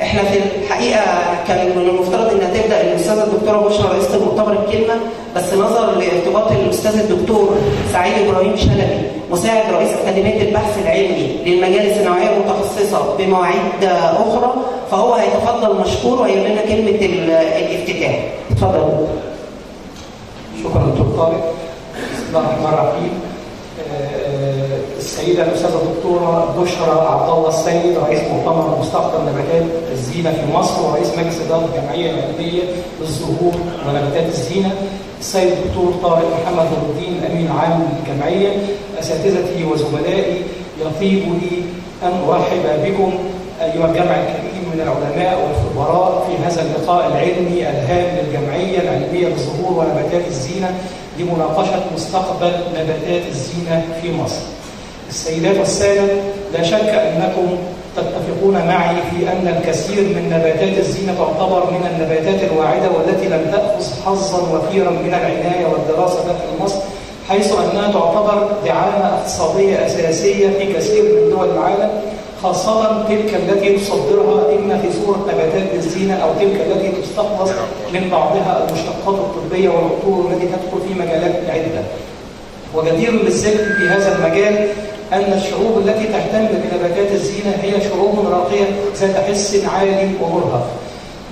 احنا في الحقيقه كان من المفترض انها تبدا الاستاذه الدكتوره بشرى رئيسه المؤتمر الكلمه، بس نظرا لارتباط الاستاذ الدكتور سعيد ابراهيم شلبي مساعد رئيس اكاديميه البحث العلمي للمجالس النوعيه المتخصصه بمواعيد اخرى، فهو هيتفضل مشكور وهيقول لنا كلمه الافتتاح. اتفضل. شكرا دكتور طارق. بسم الله الرحمن الرحيم. السيدة الأستاذة الدكتورة بشرى عبد الله السيد رئيس مؤتمر مستقبل نباتات الزينة في مصر ورئيس مجلس إدارة الجمعية العلمية للزهور ونباتات الزينة، السيد الدكتور طارق محمد نور الدين الأمين العام للجمعية، أساتذتي وزملائي، يطيب لي أن أرحب بكم أيها الجمع الكريم من العلماء والخبراء في هذا اللقاء العلمي الهام للجمعية العلمية للزهور ونباتات الزينة لمناقشة مستقبل نباتات الزينة في مصر. السيدات والسادة، لا شك أنكم تتفقون معي في أن الكثير من نباتات الزينة تعتبر من النباتات الواعدة والتي لم تأخذ حظا وفيرا من العناية والدراسة داخل مصر، حيث أنها تعتبر دعامة اقتصادية أساسية في كثير من دول العالم، خاصة تلك التي تصدرها إما في صورة نباتات الزينة أو تلك التي تستخلص من بعضها المشتقات الطبية والعطور التي تدخل في مجالات عدة. وجدير بالذكر في هذا المجال أن الشعوب التي تهتم بنباتات الزينة هي شعوب راقية ذات حس عالي ومرهف.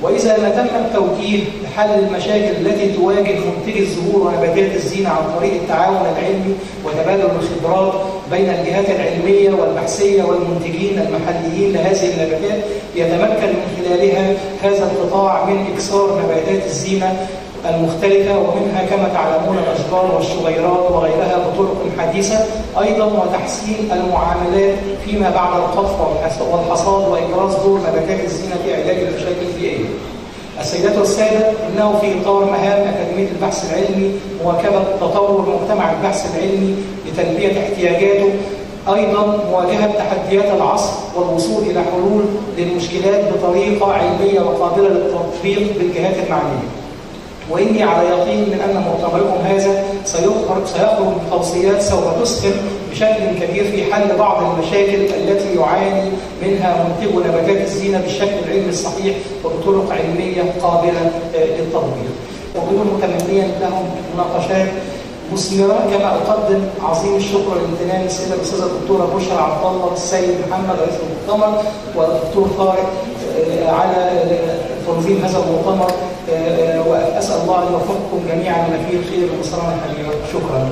وإذا ما تم التوجيه لحل المشاكل التي تواجه منتجي الزهور ونباتات الزينة عن طريق التعاون العلمي وتبادل الخبرات بين الجهات العلمية والبحثية والمنتجين المحليين لهذه النباتات، يتمكن من خلالها هذا القطاع من إكثار نباتات الزينة المختلفة، ومنها كما تعلمون الأشجار والشجيرات وغيرها بطرق حديثة، أيضا وتحسين المعاملات فيما بعد القطف والحصاد وإبراز دور نباتات الزينة في علاج المشاكل البيئية. السيدات والسادة، إنه في إطار مهام أكاديمية البحث العلمي مواكبة تطور مجتمع البحث العلمي لتلبية احتياجاته، أيضا مواجهة تحديات العصر والوصول إلى حلول للمشكلات بطريقة علمية وقابلة للتطبيق بالجهات المعنية. وإني على يقين من أن مؤتمركم هذا سيخرج بتوصيات سوف تسهم بشكل كبير في حل بعض المشاكل التي يعاني منها منتجو نباتات الزينة بالشكل العلمي الصحيح وبطرق علمية قابلة للتطبيق. وبدون متمنيا لهم مناقشات مثمرة، كما أقدم عظيم الشكر والامتنان للسيدة الأستاذة الدكتورة بشرى عبد الله السيد محمد رئيس المؤتمر والدكتور طارق على تنظيم هذا المؤتمر، وأسأل الله أن يوفقكم جميعا لما فيه الخير والسلامة الحقيقة. شكرا.